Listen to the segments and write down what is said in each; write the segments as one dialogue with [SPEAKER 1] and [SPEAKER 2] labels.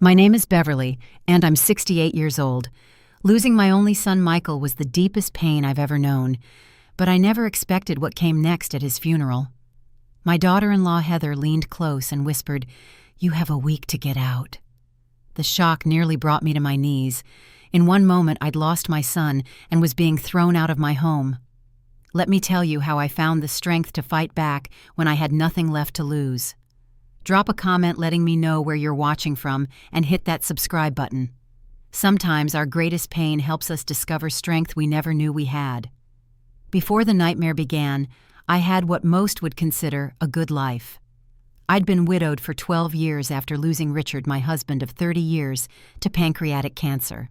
[SPEAKER 1] My name is Beverly, and I'm 68 years old. Losing my only son Michael was the deepest pain I've ever known, but I never expected what came next at his funeral. My daughter-in-law Heather leaned close and whispered, "You have a week to get out." The shock nearly brought me to my knees. In one moment I'd lost my son and was being thrown out of my home. Let me tell you how I found the strength to fight back when I had nothing left to lose. Drop a comment letting me know where you're watching from and hit that subscribe button. Sometimes our greatest pain helps us discover strength we never knew we had. Before the nightmare began, I had what most would consider a good life. I'd been widowed for 12 years after losing Richard, my husband of 30 years, to pancreatic cancer.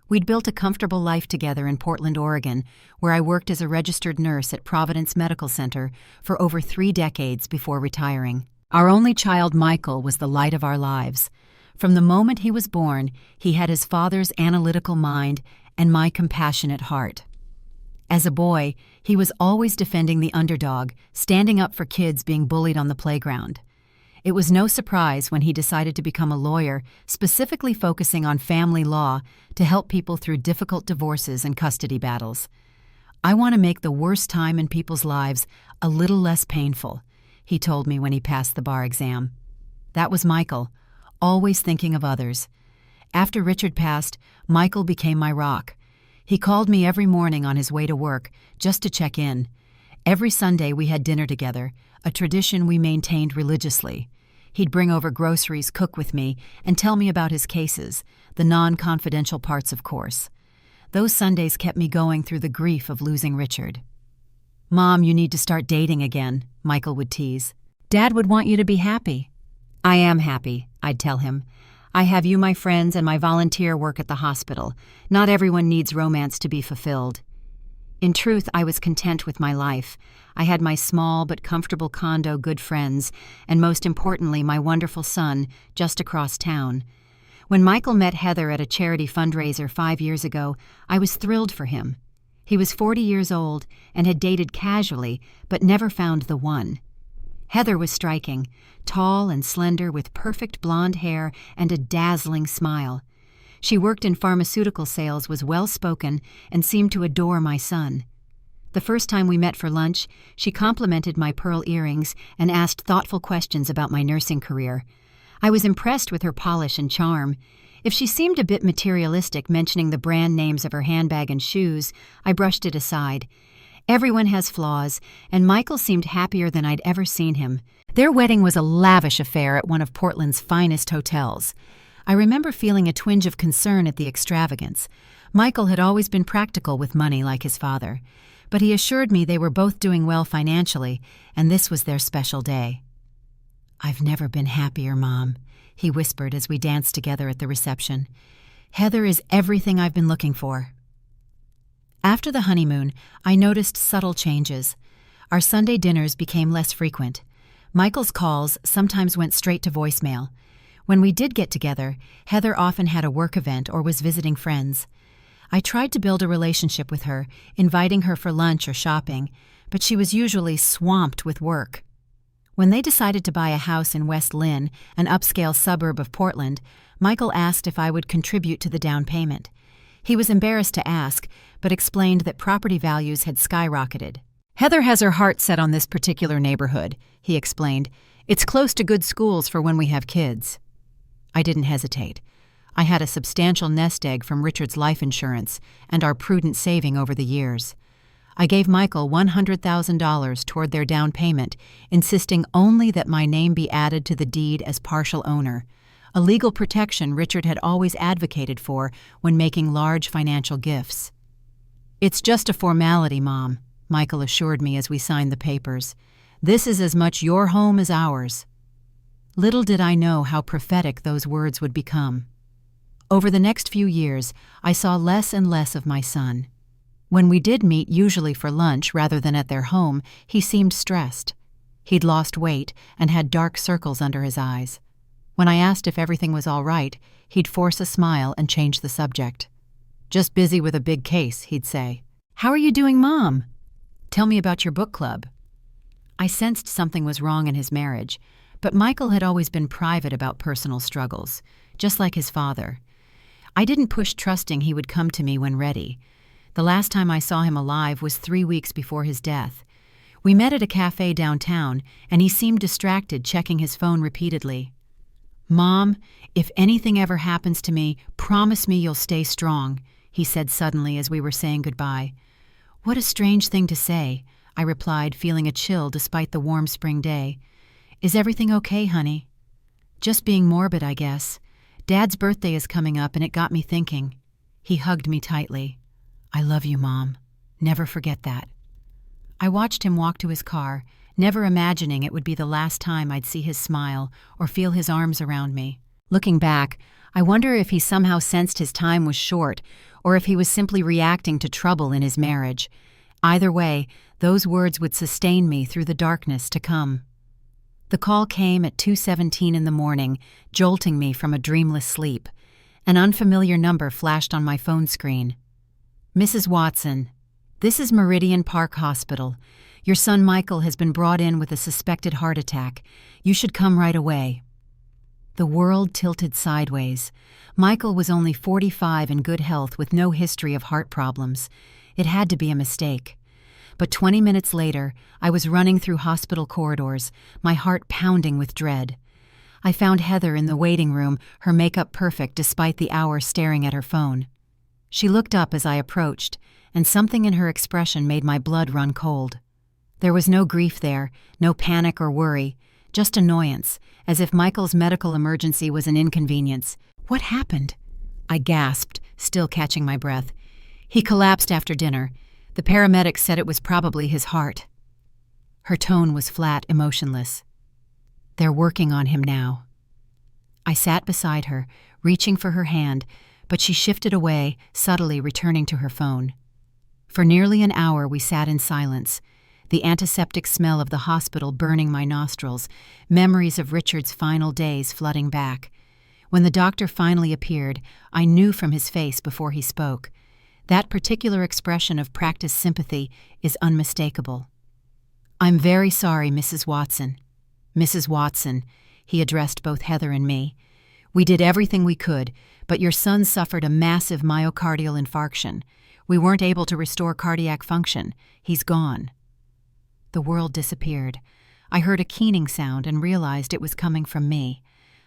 [SPEAKER 1] We'd built a comfortable life together in Portland, Oregon, where I worked as a registered nurse at Providence Medical Center for over 3 decades before retiring. Our only child, Michael, was the light of our lives. From the moment he was born, he had his father's analytical mind and my compassionate heart. As a boy, he was always defending the underdog, standing up for kids being bullied on the playground. It was no surprise when he decided to become a lawyer, specifically focusing on family law to help people through difficult divorces and custody battles. "I want to make the worst time in people's lives a little less painful," he told me when he passed the bar exam. That was Michael, always thinking of others. After Richard passed, Michael became my rock. He called me every morning on his way to work, just to check in. Every Sunday we had dinner together, a tradition we maintained religiously. He'd bring over groceries, cook with me, and tell me about his cases, the non-confidential parts, of course. Those Sundays kept me going through the grief of losing Richard. "Mom, you need to start dating again," Michael would tease. "Dad would want you to be happy." "I am happy," I'd tell him. "I have you, my friends, and my volunteer work at the hospital. Not everyone needs romance to be fulfilled." In truth, I was content with my life. I had my small but comfortable condo, good friends, and most importantly, my wonderful son, just across town. When Michael met Heather at a charity fundraiser 5 years ago, I was thrilled for him. He was 40 years old and had dated casually, but never found the one. Heather was striking, tall and slender with perfect blonde hair and a dazzling smile. She worked in pharmaceutical sales, was well-spoken, and seemed to adore my son. The first time we met for lunch, she complimented my pearl earrings and asked thoughtful questions about my nursing career. I was impressed with her polish and charm. If she seemed a bit materialistic, mentioning the brand names of her handbag and shoes, I brushed it aside. Everyone has flaws, and Michael seemed happier than I'd ever seen him. Their wedding was a lavish affair at one of Portland's finest hotels. I remember feeling a twinge of concern at the extravagance. Michael had always been practical with money like his father, but he assured me they were both doing well financially, and this was their special day. "I've never been happier, Mom," he whispered as we danced together at the reception. "Heather is everything I've been looking for." After the honeymoon, I noticed subtle changes. Our Sunday dinners became less frequent. Michael's calls sometimes went straight to voicemail. When we did get together, Heather often had a work event or was visiting friends. I tried to build a relationship with her, inviting her for lunch or shopping, but she was usually swamped with work. When they decided to buy a house in West Lynn, an upscale suburb of Portland, Michael asked if I would contribute to the down payment. He was embarrassed to ask, but explained that property values had skyrocketed. "Heather has her heart set on this particular neighborhood," he explained. "It's close to good schools for when we have kids." I didn't hesitate. I had a substantial nest egg from Richard's life insurance and our prudent saving over the years. I gave Michael $100,000 toward their down payment, insisting only that my name be added to the deed as partial owner, a legal protection Richard had always advocated for when making large financial gifts. "It's just a formality, Mom," Michael assured me as we signed the papers. "This is as much your home as ours." Little did I know how prophetic those words would become. Over the next few years, I saw less and less of my son. When we did meet, usually for lunch rather than at their home, he seemed stressed. He'd lost weight and had dark circles under his eyes. When I asked if everything was all right, he'd force a smile and change the subject. "Just busy with a big case," he'd say. "How are you doing, Mom? Tell me about your book club." I sensed something was wrong in his marriage, But Michael had always been private about personal struggles, just like his father. I didn't push, trusting he would come to me when ready. The last time I saw him alive was 3 weeks before his death. We met at a cafe downtown, and he seemed distracted, checking his phone repeatedly. "Mom, if anything ever happens to me, promise me you'll stay strong," he said suddenly as we were saying goodbye. "What a strange thing to say," I replied, feeling a chill despite the warm spring day. "Is everything okay, honey?" "Just being morbid, I guess. Dad's birthday is coming up, and it got me thinking." He hugged me tightly. "I love you, Mom. Never forget that." I watched him walk to his car, never imagining it would be the last time I'd see his smile or feel his arms around me. Looking back, I wonder if he somehow sensed his time was short, or if he was simply reacting to trouble in his marriage. Either way, those words would sustain me through the darkness to come. The call came at 2:17 in the morning, jolting me from a dreamless sleep. An unfamiliar number flashed on my phone screen. "Mrs. Watson, this is Meridian Park Hospital. Your son Michael has been brought in with a suspected heart attack. You should come right away." The world tilted sideways. Michael was only 45 in good health with no history of heart problems. It had to be a mistake. But 20 minutes later, I was running through hospital corridors, my heart pounding with dread. I found Heather in the waiting room, her makeup perfect despite the hour staring at her phone. She looked up as I approached, and something in her expression made my blood run cold. There was no grief there, no panic or worry, just annoyance, as if Michael's medical emergency was an inconvenience. "What happened?" I gasped, still catching my breath. "He collapsed after dinner. The paramedics said it was probably his heart." Her tone was flat, emotionless. "They're working on him now." I sat beside her, reaching for her hand, but she shifted away, subtly returning to her phone. For nearly an hour we sat in silence, the antiseptic smell of the hospital burning my nostrils, memories of Richard's final days flooding back. When the doctor finally appeared, I knew from his face before he spoke. That particular expression of practiced sympathy is unmistakable. "I'm very sorry, Mrs. Watson." "Mrs. Watson," he addressed both Heather and me. "We did everything we could, but your son suffered a massive myocardial infarction. We weren't able to restore cardiac function. He's gone." The world disappeared. I heard a keening sound and realized it was coming from me.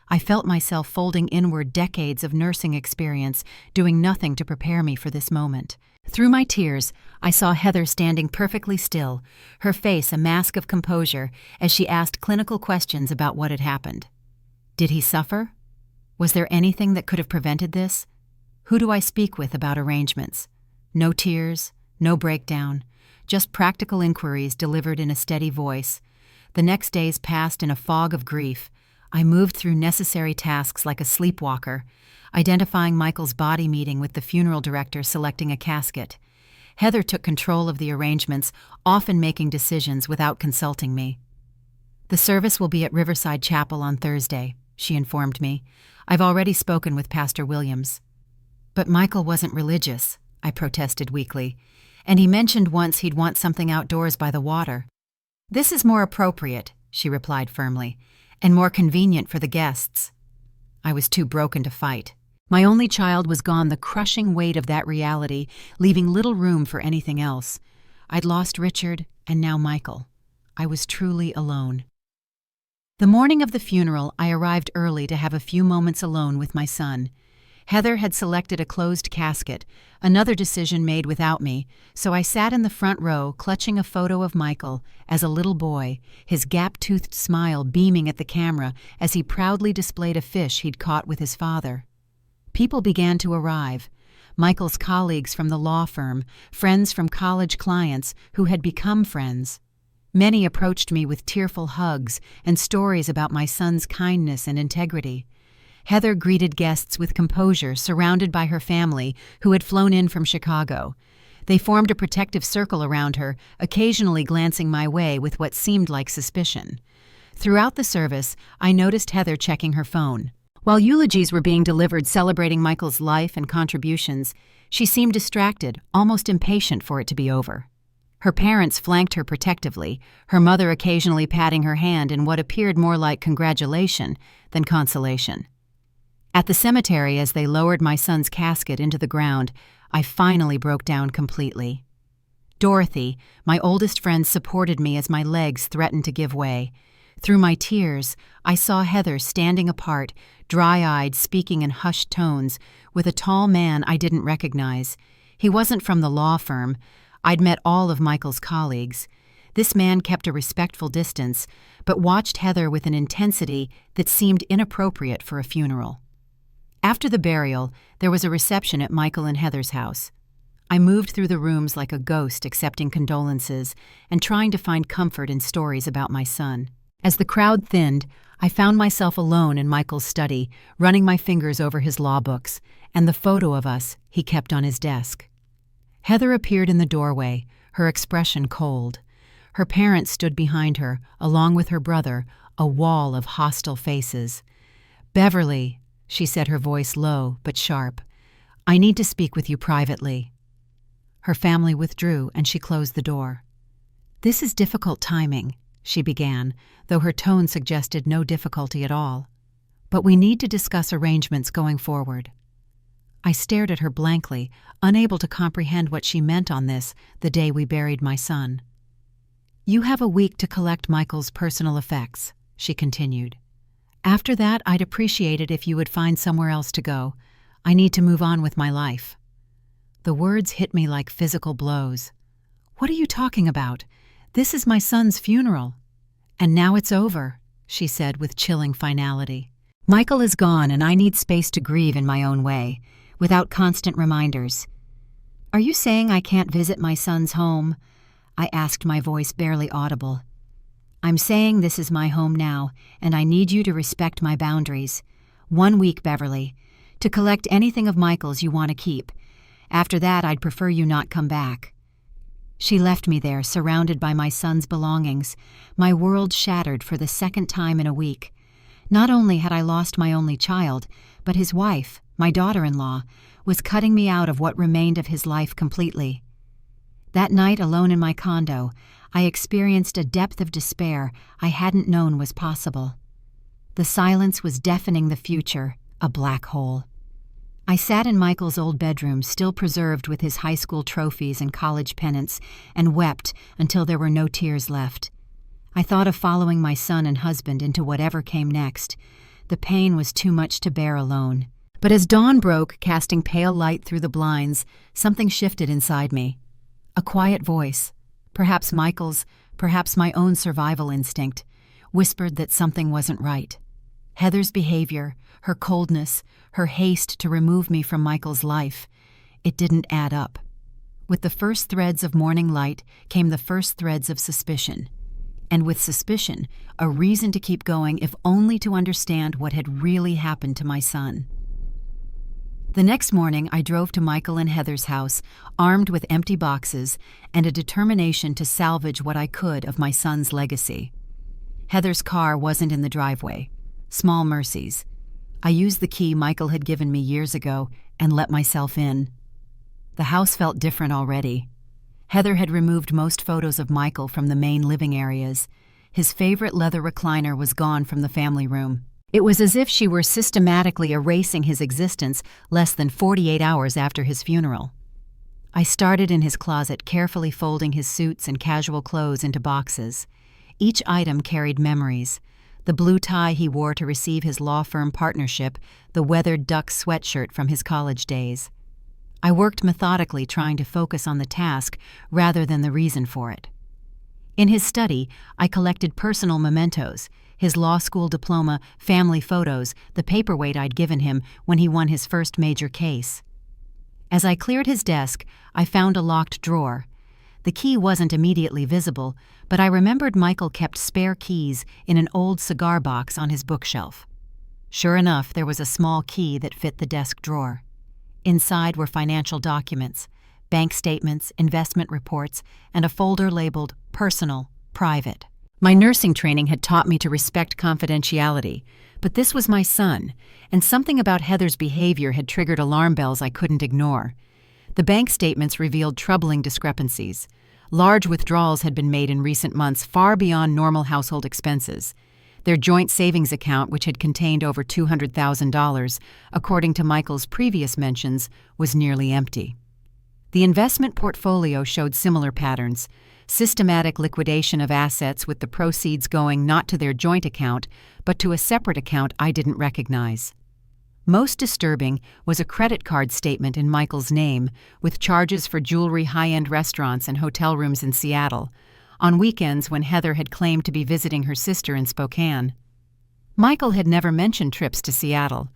[SPEAKER 1] I felt myself folding inward decades of nursing experience, doing nothing to prepare me for this moment. Through my tears, I saw Heather standing perfectly still, her face a mask of composure, as she asked clinical questions about what had happened. Did he suffer? Was there anything that could have prevented this? Who do I speak with about arrangements? No tears, no breakdown, just practical inquiries delivered in a steady voice. The next days passed in a fog of grief. I moved through necessary tasks like a sleepwalker, identifying Michael's body, meeting with the funeral director, selecting a casket. Heather took control of the arrangements, often making decisions without consulting me. "The service will be at Riverside Chapel on Thursday," she informed me. "I've already spoken with Pastor Williams." "But Michael wasn't religious," I protested weakly. "And he mentioned once he'd want something outdoors by the water." "This is more appropriate," she replied firmly, "and more convenient for the guests." I was too broken to fight. My only child was gone, the crushing weight of that reality, leaving little room for anything else. I'd lost Richard, and now Michael. I was truly alone. The morning of the funeral, I arrived early to have a few moments alone with my son. Heather had selected a closed casket, another decision made without me, so I sat in the front row, clutching a photo of Michael as a little boy, his gap-toothed smile beaming at the camera as he proudly displayed a fish he'd caught with his father. People began to arrive. Michael's colleagues from the law firm, friends from college, clients who had become friends. Many approached me with tearful hugs and stories about my son's kindness and integrity. Heather greeted guests with composure, surrounded by her family, who had flown in from Chicago. They formed a protective circle around her, occasionally glancing my way with what seemed like suspicion. Throughout the service, I noticed Heather checking her phone. While eulogies were being delivered celebrating Michael's life and contributions, she seemed distracted, almost impatient for it to be over. Her parents flanked her protectively, her mother occasionally patting her hand in what appeared more like congratulation than consolation. At the cemetery, as they lowered my son's casket into the ground, I finally broke down completely. Dorothy, my oldest friend, supported me as my legs threatened to give way. Through my tears, I saw Heather standing apart, dry-eyed, speaking in hushed tones, with a tall man I didn't recognize. He wasn't from the law firm. I'd met all of Michael's colleagues. This man kept a respectful distance, but watched Heather with an intensity that seemed inappropriate for a funeral. After the burial, there was a reception at Michael and Heather's house. I moved through the rooms like a ghost, accepting condolences and trying to find comfort in stories about my son. As the crowd thinned, I found myself alone in Michael's study, running my fingers over his law books and the photo of us he kept on his desk. Heather appeared in the doorway, her expression cold. Her parents stood behind her, along with her brother, a wall of hostile faces. "Beverly," she said, her voice low but sharp, "I need to speak with you privately." Her family withdrew, and she closed the door. "This is difficult timing," she began, though her tone suggested no difficulty at all. "But we need to discuss arrangements going forward." I stared at her blankly, unable to comprehend what she meant on this, the day we buried my son. "You have a week to collect Michael's personal effects," she continued. "After that, I'd appreciate it if you would find somewhere else to go. I need to move on with my life." The words hit me like physical blows. "What are you talking about? This is my son's funeral." "And now it's over," she said with chilling finality. "Michael is gone, and I need space to grieve in my own way, without constant reminders." "Are you saying I can't visit my son's home?" I asked, my voice barely audible. "I'm saying this is my home now, and I need you to respect my boundaries. 1 week, Beverly, to collect anything of Michael's you want to keep. After that, I'd prefer you not come back." She left me there, surrounded by my son's belongings, my world shattered for the second time in a week. Not only had I lost my only child, but his wife, my daughter-in-law, was cutting me out of what remained of his life completely. That night, alone in my condo, I experienced a depth of despair I hadn't known was possible. The silence was deafening, the future, a black hole. I sat in Michael's old bedroom, still preserved with his high school trophies and college pennants, and wept until there were no tears left. I thought of following my son and husband into whatever came next. The pain was too much to bear alone. But as dawn broke, casting pale light through the blinds, something shifted inside me. A quiet voice, perhaps Michael's, perhaps my own survival instinct, whispered that something wasn't right. Heather's behavior, her coldness, her haste to remove me from Michael's life, it didn't add up. With the first threads of morning light came the first threads of suspicion. And with suspicion, a reason to keep going, if only to understand what had really happened to my son. The next morning, I drove to Michael and Heather's house, armed with empty boxes and a determination to salvage what I could of my son's legacy. Heather's car wasn't in the driveway. Small mercies. I used the key Michael had given me years ago and let myself in. The house felt different already. Heather had removed most photos of Michael from the main living areas. His favorite leather recliner was gone from the family room. It was as if she were systematically erasing his existence less than 48 hours after his funeral. I started in his closet, carefully folding his suits and casual clothes into boxes. Each item carried memories. The blue tie he wore to receive his law firm partnership, the weathered duck sweatshirt from his college days. I worked methodically, trying to focus on the task rather than the reason for it. In his study, I collected personal mementos, his law school diploma, family photos, the paperweight I'd given him when he won his first major case. As I cleared his desk, I found a locked drawer. The key wasn't immediately visible, but I remembered Michael kept spare keys in an old cigar box on his bookshelf. Sure enough, there was a small key that fit the desk drawer. Inside were financial documents, bank statements, investment reports, and a folder labeled Personal, Private. My nursing training had taught me to respect confidentiality, but this was my son, and something about Heather's behavior had triggered alarm bells I couldn't ignore. The bank statements revealed troubling discrepancies. Large withdrawals had been made in recent months far beyond normal household expenses. Their joint savings account, which had contained over $200,000, according to Michael's previous mentions, was nearly empty. The investment portfolio showed similar patterns: systematic liquidation of assets with the proceeds going not to their joint account, but to a separate account I didn't recognize. Most disturbing was a credit card statement in Michael's name, with charges for jewelry, high-end restaurants, and hotel rooms in Seattle, on weekends when Heather had claimed to be visiting her sister in Spokane. Michael had never mentioned trips to Seattle.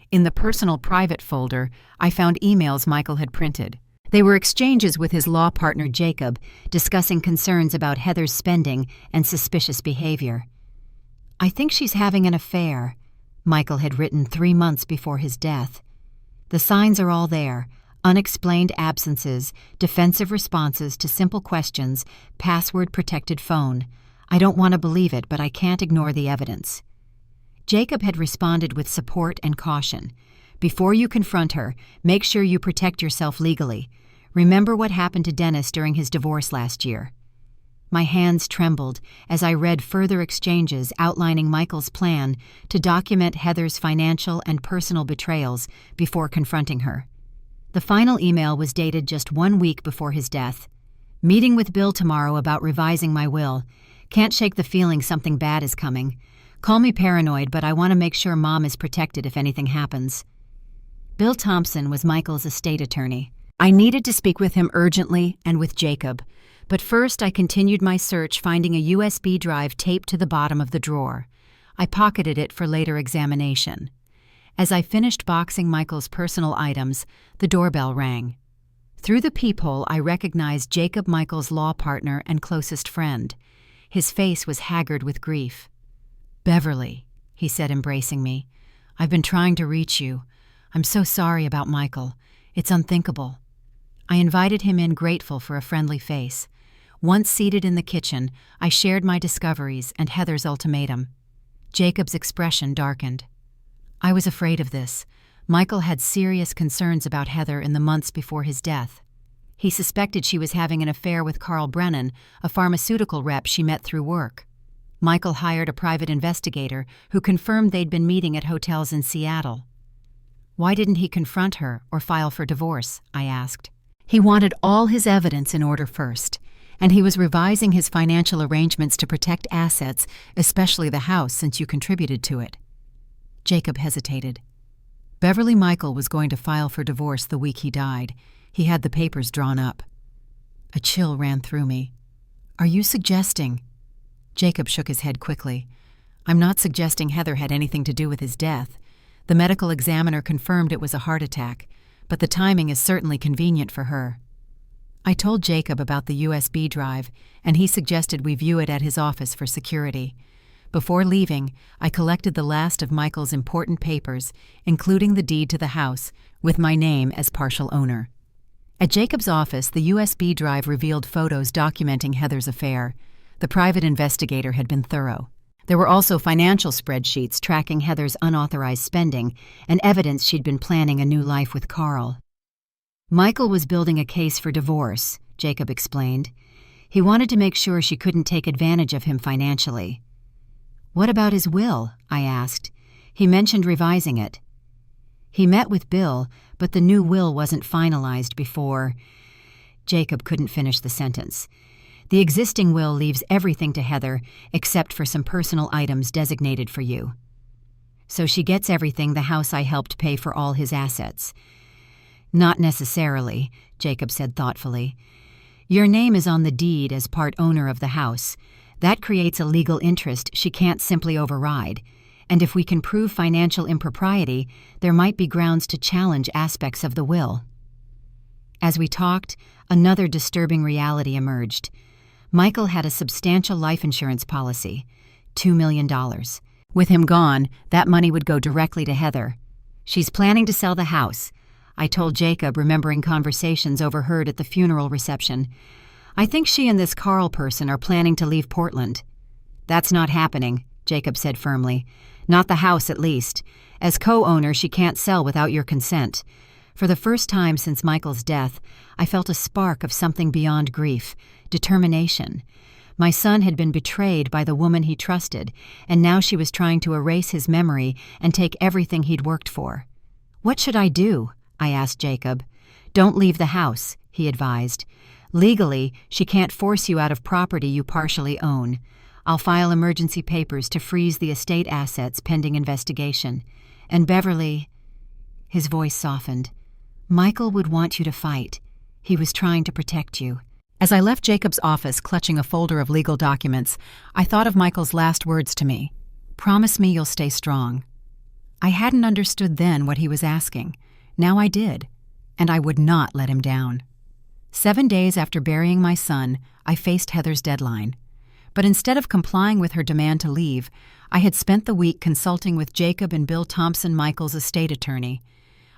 [SPEAKER 1] In the personal private folder, I found emails Michael had printed. They were exchanges with his law partner Jacob, discussing concerns about Heather's spending and suspicious behavior. "I think she's having an affair," Michael had written 3 months before his death. "The signs are all there: unexplained absences, defensive responses to simple questions, password-protected phone. I don't want to believe it, but I can't ignore the evidence." Jacob had responded with support and caution. "Before you confront her, make sure you protect yourself legally. Remember what happened to Dennis during his divorce last year." My hands trembled as I read further exchanges outlining Michael's plan to document Heather's financial and personal betrayals before confronting her. The final email was dated just 1 week before his death. "Meeting with Bill tomorrow about revising my will. Can't shake the feeling something bad is coming. Call me paranoid, but I want to make sure Mom is protected if anything happens." Bill Thompson was Michael's estate attorney. I needed to speak with him urgently and with Jacob. But first I continued my search, finding a USB drive taped to the bottom of the drawer. I pocketed it for later examination. As I finished boxing Michael's personal items, the doorbell rang. Through the peephole I recognized Jacob, Michael's law partner and closest friend. His face was haggard with grief. "Beverly," he said, embracing me. "I've been trying to reach you. I'm so sorry about Michael. It's unthinkable." I invited him in, grateful for a friendly face. Once seated in the kitchen, I shared my discoveries and Heather's ultimatum. Jacob's expression darkened. "I was afraid of this. Michael had serious concerns about Heather in the months before his death. He suspected she was having an affair with Carl Brennan, a pharmaceutical rep she met through work. Michael hired a private investigator who confirmed they'd been meeting at hotels in Seattle." "Why didn't he confront her or file for divorce?" I asked. "He wanted all his evidence in order first, and he was revising his financial arrangements to protect assets, especially the house, since you contributed to it." Jacob hesitated. "Beverly, Michael was going to file for divorce the week he died. He had the papers drawn up." A chill ran through me. "Are you suggesting—" Jacob shook his head quickly. "I'm not suggesting Heather had anything to do with his death. The medical examiner confirmed it was a heart attack, but the timing is certainly convenient for her." I told Jacob about the USB drive, and he suggested we view it at his office for security. Before leaving, I collected the last of Michael's important papers, including the deed to the house, with my name as partial owner. At Jacob's office, the USB drive revealed photos documenting Heather's affair. The private investigator had been thorough. There were also financial spreadsheets tracking Heather's unauthorized spending and evidence she'd been planning a new life with Carl. "Michael was building a case for divorce," Jacob explained. "He wanted to make sure she couldn't take advantage of him financially." "What about his will?" I asked. "He mentioned revising it." "He met with Bill, but the new will wasn't finalized before—" Jacob couldn't finish the sentence. "The existing will leaves everything to Heather except for some personal items designated for you. So she gets everything the house I helped pay for all his assets." "Not necessarily," Jacob said thoughtfully. "Your name is on the deed as part owner of the house. That creates a legal interest she can't simply override. And if we can prove financial impropriety, there might be grounds to challenge aspects of the will." As we talked, another disturbing reality emerged. Michael had a substantial life insurance policy, $2 million. With him gone, that money would go directly to Heather. "She's planning to sell the house," I told Jacob, remembering conversations overheard at the funeral reception. "I think she and this Carl person are planning to leave Portland." "That's not happening," Jacob said firmly. "Not the house, at least. As co-owner, she can't sell without your consent. For the first time since Michael's death, I felt a spark of something beyond grief, determination. My son had been betrayed by the woman he trusted, and now she was trying to erase his memory and take everything he'd worked for. "What should I do?" I asked Jacob. "Don't leave the house," he advised. "Legally, she can't force you out of property you partially own. I'll file emergency papers to freeze the estate assets pending investigation. And Beverly—" His voice softened. "Michael would want you to fight. He was trying to protect you." As I left Jacob's office clutching a folder of legal documents, I thought of Michael's last words to me. "Promise me you'll stay strong." I hadn't understood then what he was asking. Now I did, and I would not let him down. 7 days after burying my son, I faced Heather's deadline. But instead of complying with her demand to leave, I had spent the week consulting with Jacob and Bill Thompson, Michael's estate attorney.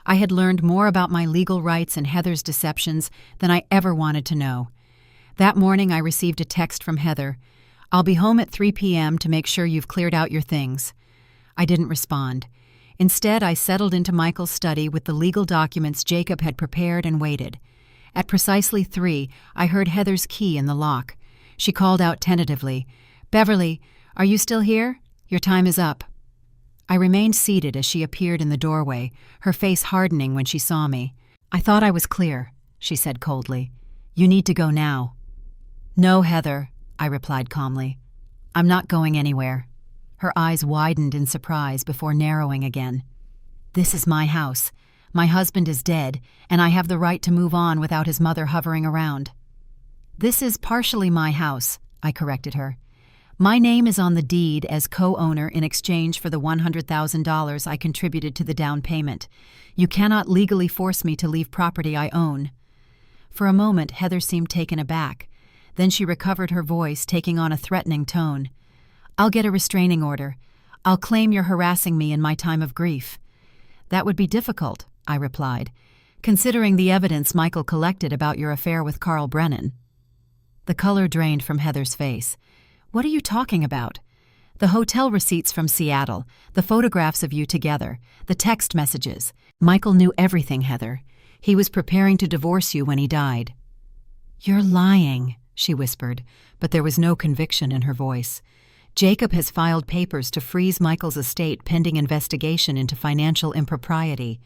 [SPEAKER 1] I had learned more about my legal rights and Heather's deceptions than I ever wanted to know. That morning I received a text from Heather. "I'll be home at 3 p.m. to make sure you've cleared out your things." I didn't respond. Instead, I settled into Michael's study with the legal documents Jacob had prepared and waited. At precisely 3, I heard Heather's key in the lock. She called out tentatively, "Beverly, are you still here? Your time is up." I remained seated as she appeared in the doorway, her face hardening when she saw me. "I thought I was clear," she said coldly. "You need to go now." "No, Heather," I replied calmly. "I'm not going anywhere." Her eyes widened in surprise before narrowing again. "This is my house. My husband is dead, and I have the right to move on without his mother hovering around." "This is partially my house," I corrected her. "My name is on the deed as co-owner in exchange for the $100,000 I contributed to the down payment. You cannot legally force me to leave property I own." For a moment, Heather seemed taken aback. Then she recovered her voice, taking on a threatening tone. "I'll get a restraining order. I'll claim you're harassing me in my time of grief." "That would be difficult," I replied, "considering the evidence Michael collected about your affair with Carl Brennan." The color drained from Heather's face. "What are you talking about?" "The hotel receipts from Seattle, the photographs of you together, the text messages. Michael knew everything, Heather. He was preparing to divorce you when he died." "You're lying," she whispered, but there was no conviction in her voice. "Jacob has filed papers to freeze Michael's estate pending investigation into financial impropriety."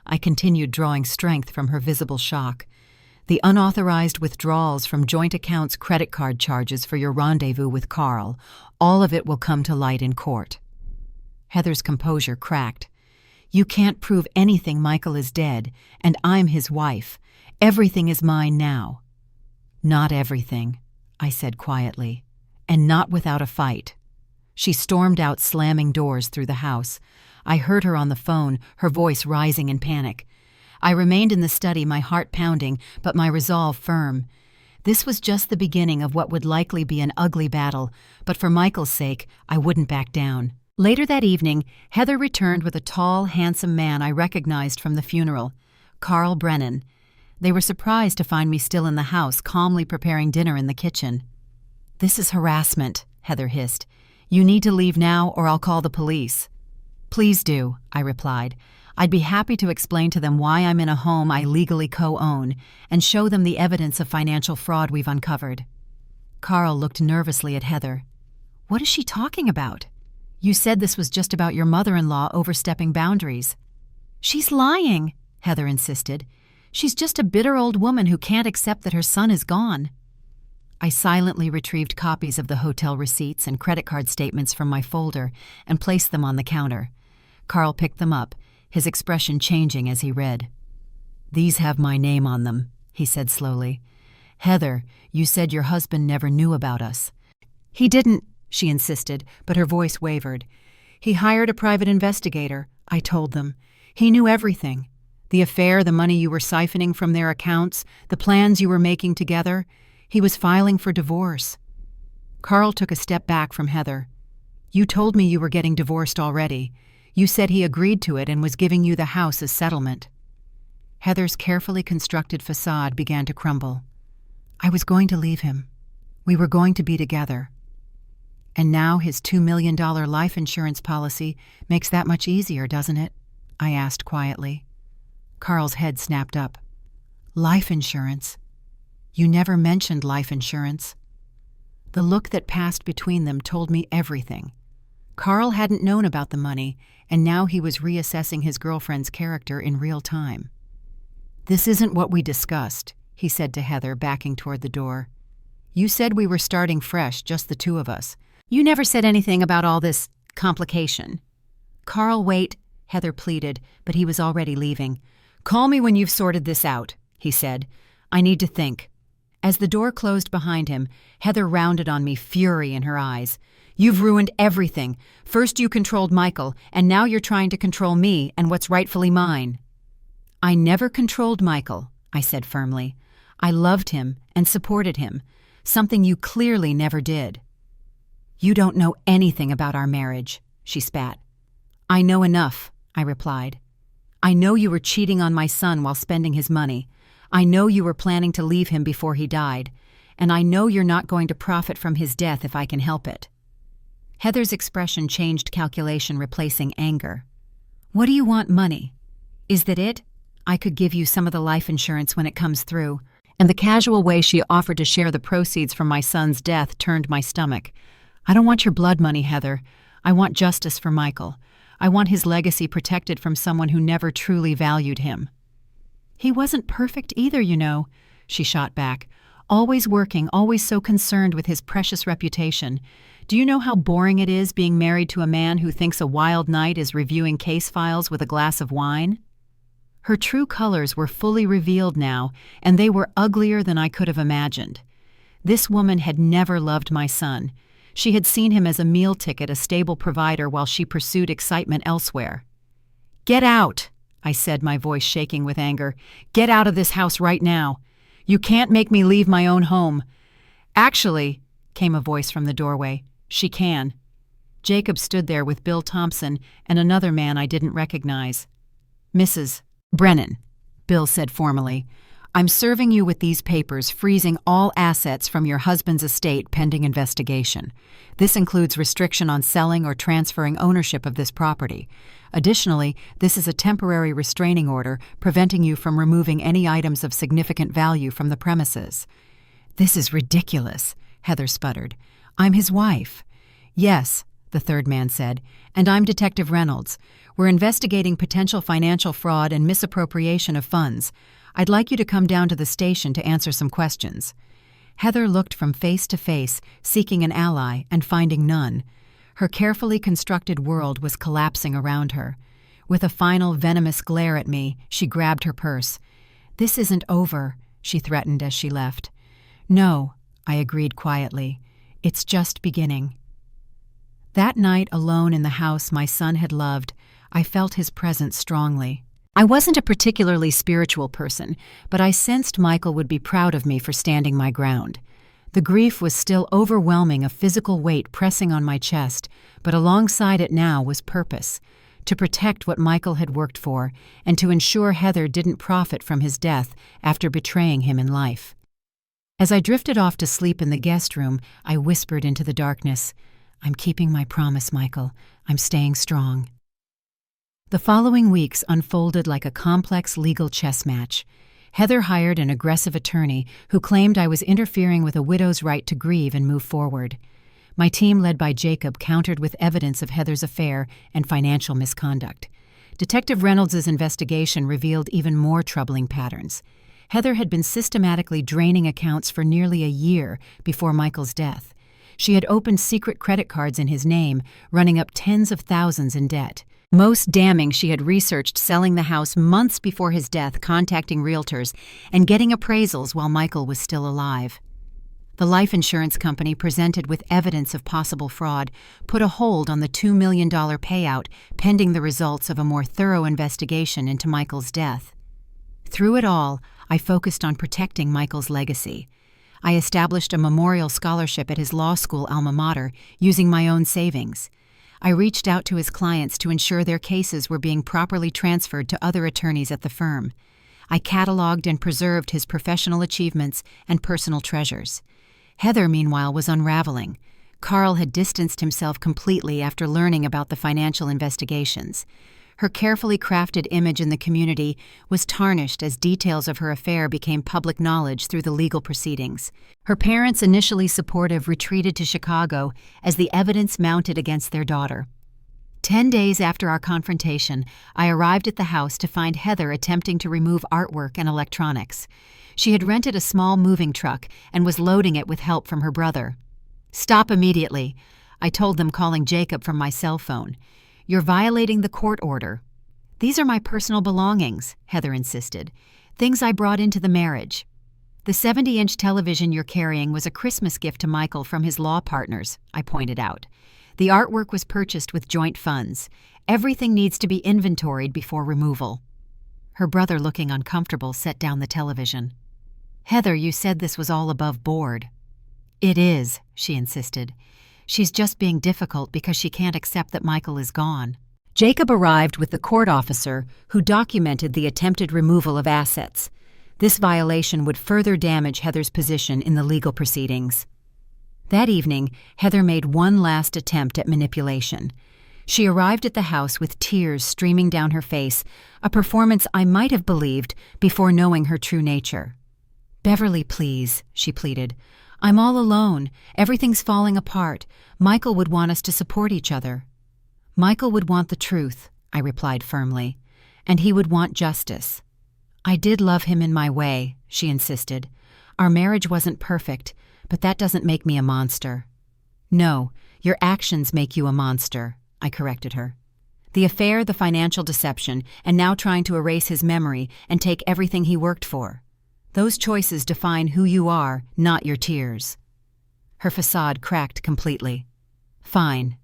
[SPEAKER 1] I continued, drawing strength from her visible shock. "The unauthorized withdrawals from joint accounts, credit card charges for your rendezvous with Carl, all of it will come to light in court." Heather's composure cracked. "You can't prove anything. Michael is dead, and I'm his wife. Everything is mine now." "Not everything," I said quietly, "and not without a fight." She stormed out, slamming doors through the house. I heard her on the phone, her voice rising in panic. I remained in the study, my heart pounding, but my resolve firm. This was just the beginning of what would likely be an ugly battle, but for Michael's sake, I wouldn't back down. Later that evening, Heather returned with a tall, handsome man I recognized from the funeral, Carl Brennan. They were surprised to find me still in the house, calmly preparing dinner in the kitchen. "This is harassment," Heather hissed. "You need to leave now or I'll call the police." "Please do," I replied. "I'd be happy to explain to them why I'm in a home I legally co-own and show them the evidence of financial fraud we've uncovered." Carl looked nervously at Heather. "What is she talking about? You said this was just about your mother-in-law overstepping boundaries." "She's lying," Heather insisted. "She's just a bitter old woman who can't accept that her son is gone." I silently retrieved copies of the hotel receipts and credit card statements from my folder and placed them on the counter. Carl picked them up, his expression changing as he read. "These have my name on them," he said slowly. "Heather, you said your husband never knew about us." "He didn't," she insisted, but her voice wavered. "He hired a private investigator," I told them. "He knew everything. The affair, the money you were siphoning from their accounts, the plans you were making together. He was filing for divorce." Carl took a step back from Heather. "You told me you were getting divorced already. You said he agreed to it and was giving you the house as settlement." Heather's carefully constructed facade began to crumble. "I was going to leave him. We were going to be together. And now his $2 million life insurance policy makes that much easier, doesn't it?" I asked quietly. Carl's head snapped up. Life insurance? You never mentioned life insurance. The look that passed between them told me everything. Carl hadn't known about the money, and now he was reassessing his girlfriend's character in real time. This isn't what we discussed, he said to Heather, backing toward the door. You said we were starting fresh, just the two of us. You never said anything about all this complication. Carl, wait, Heather pleaded, but he was already leaving. Call me when you've sorted this out, he said. I need to think. As the door closed behind him, Heather rounded on me, fury in her eyes. You've ruined everything. First you controlled Michael, and now you're trying to control me and what's rightfully mine. I never controlled Michael, I said firmly. I loved him and supported him, something you clearly never did. You don't know anything about our marriage, she spat. I know enough, I replied. I know you were cheating on my son while spending his money. I know you were planning to leave him before he died, and I know you're not going to profit from his death if I can help it. Heather's expression changed, calculation replacing anger. What do you want, money? Is that it? I could give you some of the life insurance when it comes through. And the casual way she offered to share the proceeds from my son's death turned my stomach. I don't want your blood money, Heather. I want justice for Michael. I want his legacy protected from someone who never truly valued him. He wasn't perfect either, you know, she shot back. Always working, always so concerned with his precious reputation. Do you know how boring it is being married to a man who thinks a wild night is reviewing case files with a glass of wine? Her true colors were fully revealed now, and they were uglier than I could have imagined. This woman had never loved my son. She had seen him as a meal ticket, a stable provider, while she pursued excitement elsewhere. Get out, I said, my voice shaking with anger. Get out of this house right now. You can't make me leave my own home. Actually, came a voice from the doorway, she can. Jacob stood there with Bill Thompson and another man I didn't recognize. Mrs. Brennan, Bill said formally, I'm serving you with these papers freezing all assets from your husband's estate pending investigation. This includes restriction on selling or transferring ownership of this property. Additionally, this is a temporary restraining order preventing you from removing any items of significant value from the premises. This is ridiculous, Heather sputtered. I'm his wife. Yes, the third man said, and I'm Detective Reynolds. We're investigating potential financial fraud and misappropriation of funds. I'd like you to come down to the station to answer some questions. Heather looked from face to face, seeking an ally and finding none. Her carefully constructed world was collapsing around her. With a final venomous glare at me, she grabbed her purse. This isn't over, she threatened as she left. No, I agreed quietly. It's just beginning. That night, alone in the house my son had loved, I felt his presence strongly. I wasn't a particularly spiritual person, but I sensed Michael would be proud of me for standing my ground. The grief was still overwhelming, a physical weight pressing on my chest, but alongside it now was purpose, to protect what Michael had worked for and to ensure Heather didn't profit from his death after betraying him in life. As I drifted off to sleep in the guest room, I whispered into the darkness, I'm keeping my promise, Michael. I'm staying strong. The following weeks unfolded like a complex legal chess match. Heather hired an aggressive attorney who claimed I was interfering with a widow's right to grieve and move forward. My team, led by Jacob, countered with evidence of Heather's affair and financial misconduct. Detective Reynolds' investigation revealed even more troubling patterns. Heather had been systematically draining accounts for nearly a year before Michael's death. She had opened secret credit cards in his name, running up tens of thousands in debt. Most damning, she had researched selling the house months before his death, contacting realtors, and getting appraisals while Michael was still alive. The life insurance company, presented with evidence of possible fraud, put a hold on the $2 million payout pending the results of a more thorough investigation into Michael's death. Through it all, I focused on protecting Michael's legacy. I established a memorial scholarship at his law school alma mater using my own savings. I reached out to his clients to ensure their cases were being properly transferred to other attorneys at the firm. I cataloged and preserved his professional achievements and personal treasures. Heather, meanwhile, was unraveling. Carl had distanced himself completely after learning about the financial investigations. Her carefully crafted image in the community was tarnished as details of her affair became public knowledge through the legal proceedings. Her parents, initially supportive, retreated to Chicago as the evidence mounted against their daughter. 10 days after our confrontation, I arrived at the house to find Heather attempting to remove artwork and electronics. She had rented a small moving truck and was loading it with help from her brother. "Stop immediately," I told them, calling Jacob from my cell phone. "You're violating the court order." "These are my personal belongings," Heather insisted. "Things I brought into the marriage." "The 70-inch television you're carrying was a Christmas gift to Michael from his law partners," I pointed out. "The artwork was purchased with joint funds. Everything needs to be inventoried before removal." Her brother, looking uncomfortable, set down the television. "Heather, you said this was all above board." "It is," she insisted. "She's just being difficult because she can't accept that Michael is gone." Jacob arrived with the court officer who documented the attempted removal of assets. This violation would further damage Heather's position in the legal proceedings. That evening, Heather made one last attempt at manipulation. She arrived at the house with tears streaming down her face, a performance I might have believed before knowing her true nature. "Beverly, please," she pleaded. "I'm all alone. Everything's falling apart. Michael would want us to support each other." "Michael would want the truth," I replied firmly, "and he would want justice." "I did love him in my way," she insisted. "Our marriage wasn't perfect, but that doesn't make me a monster." "No, your actions make you a monster," I corrected her. "The affair, the financial deception, and now trying to erase his memory and take everything he worked for. Those choices define who you are, not your tears." Her facade cracked completely. "Fine.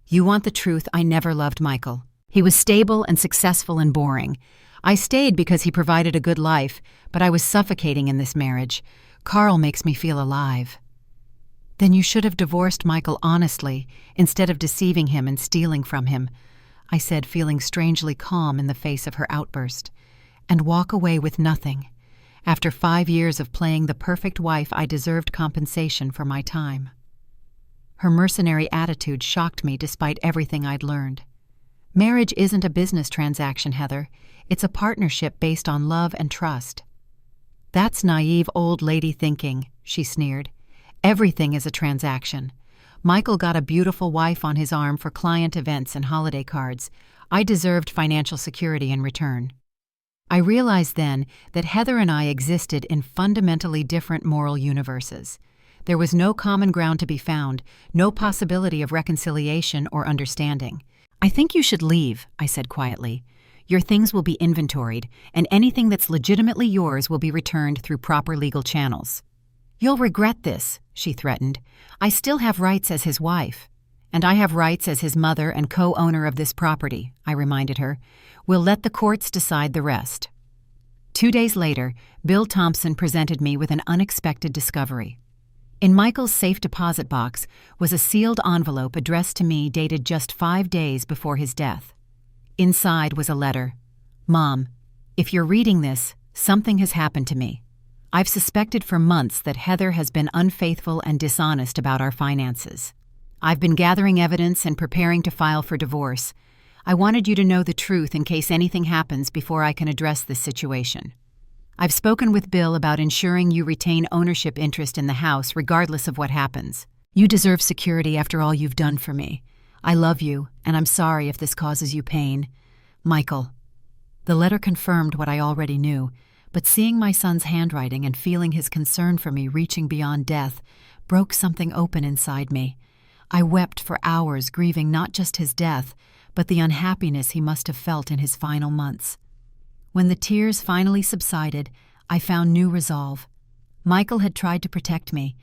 [SPEAKER 1] You want the truth. I never loved Michael. He was stable and successful and boring. I stayed because he provided a good life, but I was suffocating in this marriage. Carl makes me feel alive." "Then you should have divorced Michael honestly, instead of deceiving him and stealing from him," I said, feeling strangely calm in the face of her outburst. "And walk away with nothing. After 5 years of playing the perfect wife, I deserved compensation for my time." Her mercenary attitude shocked me despite everything I'd learned. "Marriage isn't a business transaction, Heather. It's a partnership based on love and trust." "That's naive old lady thinking," she sneered. "Everything is a transaction. Michael got a beautiful wife on his arm for client events and holiday cards. I deserved financial security in return." I realized then that Heather and I existed in fundamentally different moral universes. There was no common ground to be found, no possibility of reconciliation or understanding. "I think you should leave," I said quietly. "Your things will be inventoried, and anything that's legitimately yours will be returned through proper legal channels." "You'll regret this," she threatened. "I still have rights as his wife." "And I have rights as his mother and co-owner of this property," I reminded her. "We'll let the courts decide the rest." 2 days later, Bill Thompson presented me with an unexpected discovery. In Michael's safe deposit box was a sealed envelope addressed to me dated just 5 days before his death. Inside was a letter. "Mom, if you're reading this, something has happened to me. I've suspected for months that Heather has been unfaithful and dishonest about our finances. I've been gathering evidence and preparing to file for divorce. I wanted you to know the truth in case anything happens before I can address this situation. I've spoken with Bill about ensuring you retain ownership interest in the house regardless of what happens. You deserve security after all you've done for me. I love you, and I'm sorry if this causes you pain. Michael." The letter confirmed what I already knew, but seeing my son's handwriting and feeling his concern for me reaching beyond death broke something open inside me. I wept for hours, grieving not just his death, but the unhappiness he must have felt in his final months. When the tears finally subsided, I found new resolve. Michael had tried to protect me.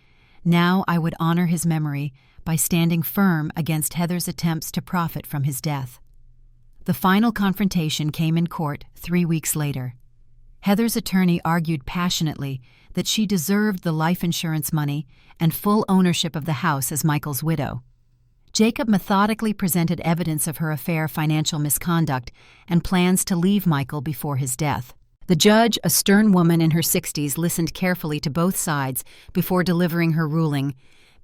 [SPEAKER 1] Now I would honor his memory by standing firm against Heather's attempts to profit from his death. The final confrontation came in court 3 weeks later. Heather's attorney argued passionately that she deserved the life insurance money and full ownership of the house as Michael's widow. Jacob methodically presented evidence of her affair financial misconduct and plans to leave Michael before his death. The judge, a stern woman in her 60s, listened carefully to both sides before delivering her ruling.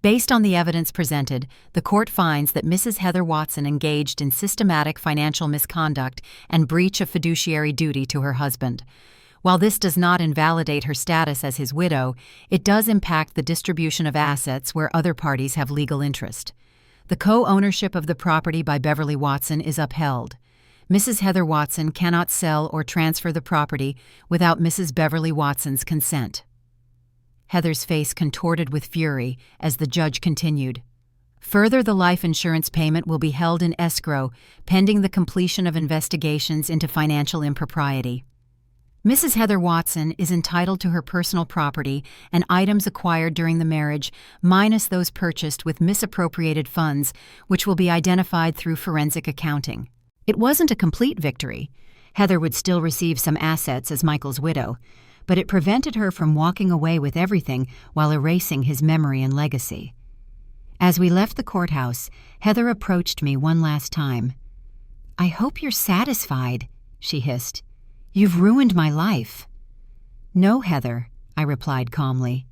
[SPEAKER 1] Based on the evidence presented, the court finds that Mrs. Heather Watson engaged in systematic financial misconduct and breach of fiduciary duty to her husband. While this does not invalidate her status as his widow, it does impact the distribution of assets where other parties have legal interest. The co-ownership of the property by Beverly Watson is upheld. Mrs. Heather Watson cannot sell or transfer the property without Mrs. Beverly Watson's consent. Heather's face contorted with fury as the judge continued. Further, the life insurance payment will be held in escrow pending the completion of investigations into financial impropriety. Mrs. Heather Watson is entitled to her personal property and items acquired during the marriage, minus those purchased with misappropriated funds, which will be identified through forensic accounting. It wasn't a complete victory. Heather would still receive some assets as Michael's widow, but it prevented her from walking away with everything while erasing his memory and legacy. As we left the courthouse, Heather approached me one last time. "I hope you're satisfied," she hissed. "You've ruined my life." "No, Heather," I replied calmly.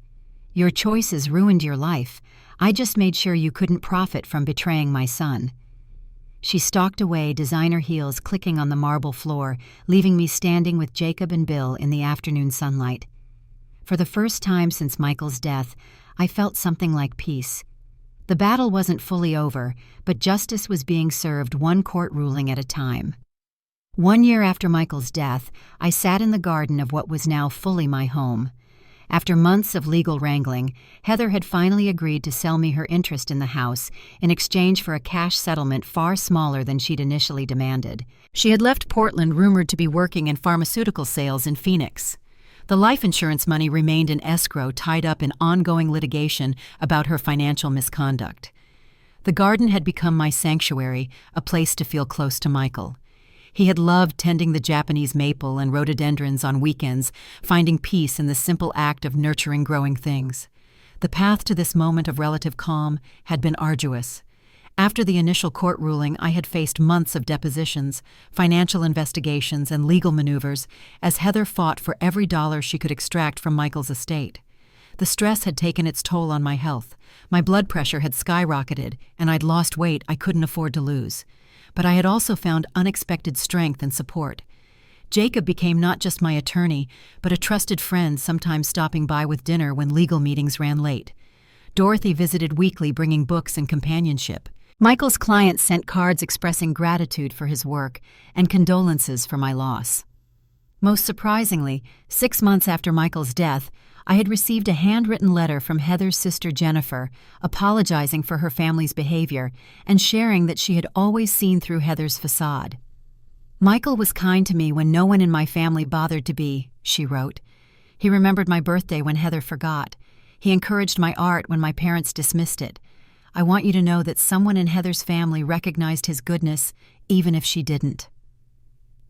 [SPEAKER 1] "Your choices ruined your life. I just made sure you couldn't profit from betraying my son." She stalked away, designer heels clicking on the marble floor, leaving me standing with Jacob and Bill in the afternoon sunlight. For the first time since Michael's death, I felt something like peace. The battle wasn't fully over, but justice was being served one court ruling at a time. 1 year after Michael's death, I sat in the garden of what was now fully my home. After months of legal wrangling, Heather had finally agreed to sell me her interest in the house in exchange for a cash settlement far smaller than she'd initially demanded. She had left Portland rumored to be working in pharmaceutical sales in Phoenix. The life insurance money remained in escrow, tied up in ongoing litigation about her financial misconduct. The garden had become my sanctuary, a place to feel close to Michael. He had loved tending the Japanese maple and rhododendrons on weekends, finding peace in the simple act of nurturing growing things. The path to this moment of relative calm had been arduous. After the initial court ruling, I had faced months of depositions, financial investigations, and legal maneuvers as Heather fought for every dollar she could extract from Michael's estate. The stress had taken its toll on my health. My blood pressure had skyrocketed, and I'd lost weight I couldn't afford to lose. But I had also found unexpected strength and support. Jacob became not just my attorney, but a trusted friend, sometimes stopping by with dinner when legal meetings ran late. Dorothy visited weekly, bringing books and companionship. Michael's clients sent cards expressing gratitude for his work and condolences for my loss. Most surprisingly, 6 months after Michael's death, I had received a handwritten letter from Heather's sister Jennifer, apologizing for her family's behavior and sharing that she had always seen through Heather's facade. "Michael was kind to me when no one in my family bothered to be," she wrote. "He remembered my birthday when Heather forgot. He encouraged my art when my parents dismissed it. I want you to know that someone in Heather's family recognized his goodness, even if she didn't."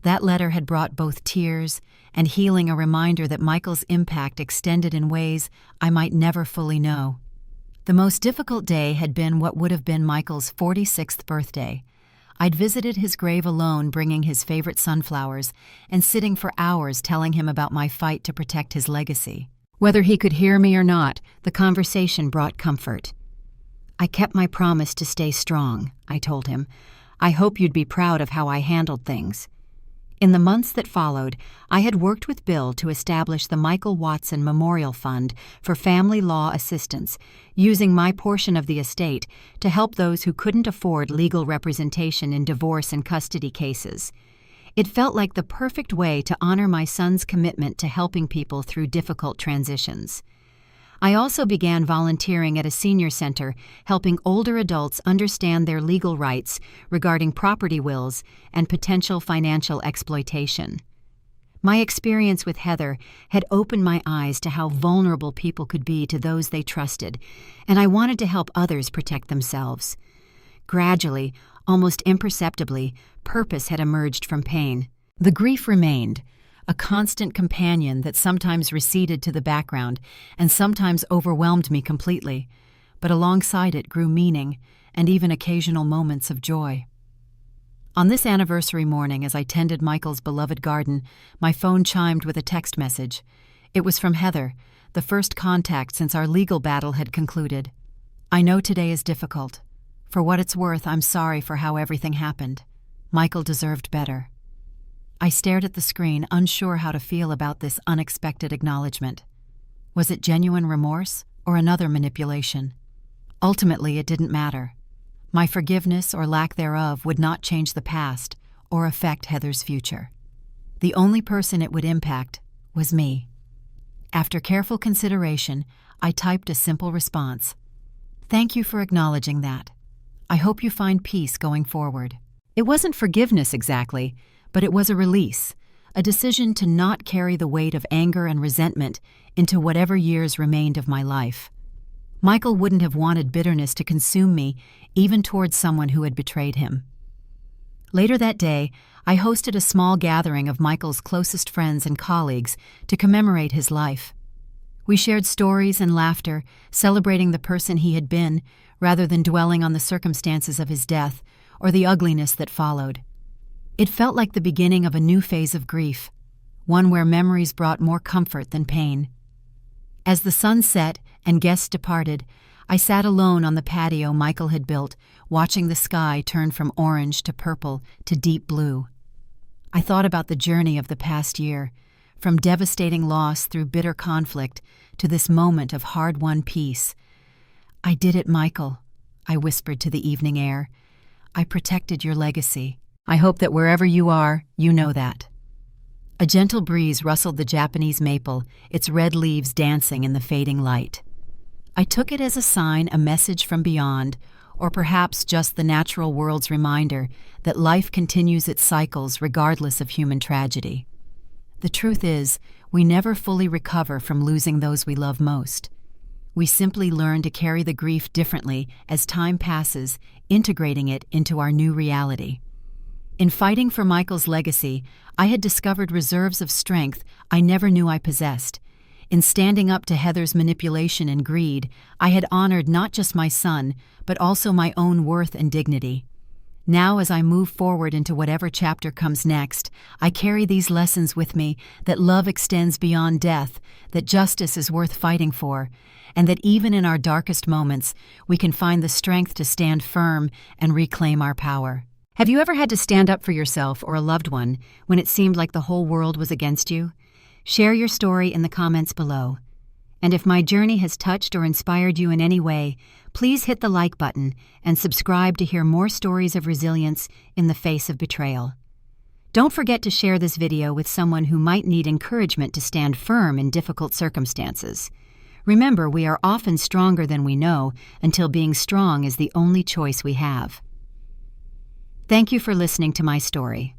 [SPEAKER 1] That letter had brought both tears and healing, a reminder that Michael's impact extended in ways I might never fully know. The most difficult day had been what would have been Michael's 46th birthday. I'd visited his grave alone, bringing his favorite sunflowers, and sitting for hours telling him about my fight to protect his legacy. Whether he could hear me or not, the conversation brought comfort. "I kept my promise to stay strong," I told him. "I hope you'd be proud of how I handled things." In the months that followed, I had worked with Bill to establish the Michael Watson Memorial Fund for family law assistance, using my portion of the estate to help those who couldn't afford legal representation in divorce and custody cases. It felt like the perfect way to honor my son's commitment to helping people through difficult transitions. I also began volunteering at a senior center, helping older adults understand their legal rights regarding property wills and potential financial exploitation. My experience with Heather had opened my eyes to how vulnerable people could be to those they trusted, and I wanted to help others protect themselves. Gradually, almost imperceptibly, purpose had emerged from pain. The grief remained, a constant companion that sometimes receded to the background and sometimes overwhelmed me completely, but alongside it grew meaning and even occasional moments of joy. On this anniversary morning, as I tended Michael's beloved garden, my phone chimed with a text message. It was from Heather, the first contact since our legal battle had concluded. I know today is difficult. For what it's worth, I'm sorry for how everything happened. Michael deserved better. I stared at the screen, unsure how to feel about this unexpected acknowledgement. Was it genuine remorse or another manipulation? Ultimately, it didn't matter. My forgiveness or lack thereof would not change the past or affect Heather's future. The only person it would impact was me. After careful consideration, I typed a simple response. Thank you for acknowledging that. I hope you find peace going forward. It wasn't forgiveness exactly, but it was a release, a decision to not carry the weight of anger and resentment into whatever years remained of my life. Michael wouldn't have wanted bitterness to consume me, even towards someone who had betrayed him. Later that day, I hosted a small gathering of Michael's closest friends and colleagues to commemorate his life. We shared stories and laughter, celebrating the person he had been, rather than dwelling on the circumstances of his death or the ugliness that followed. It felt like the beginning of a new phase of grief, one where memories brought more comfort than pain. As the sun set and guests departed, I sat alone on the patio Michael had built, watching the sky turn from orange to purple to deep blue. I thought about the journey of the past year, from devastating loss through bitter conflict to this moment of hard-won peace. I did it, Michael, I whispered to the evening air. I protected your legacy. I hope that wherever you are, you know that. A gentle breeze rustled the Japanese maple, its red leaves dancing in the fading light. I took it as a sign, a message from beyond, or perhaps just the natural world's reminder that life continues its cycles regardless of human tragedy. The truth is, we never fully recover from losing those we love most. We simply learn to carry the grief differently as time passes, integrating it into our new reality. In fighting for Michael's legacy, I had discovered reserves of strength I never knew I possessed. In standing up to Heather's manipulation and greed, I had honored not just my son, but also my own worth and dignity. Now, as I move forward into whatever chapter comes next, I carry these lessons with me, that love extends beyond death, that justice is worth fighting for, and that even in our darkest moments, we can find the strength to stand firm and reclaim our power. Have you ever had to stand up for yourself or a loved one when it seemed like the whole world was against you? Share your story in the comments below. And if my journey has touched or inspired you in any way, please hit the like button and subscribe to hear more stories of resilience in the face of betrayal. Don't forget to share this video with someone who might need encouragement to stand firm in difficult circumstances. Remember, we are often stronger than we know until being strong is the only choice we have. Thank you for listening to my story.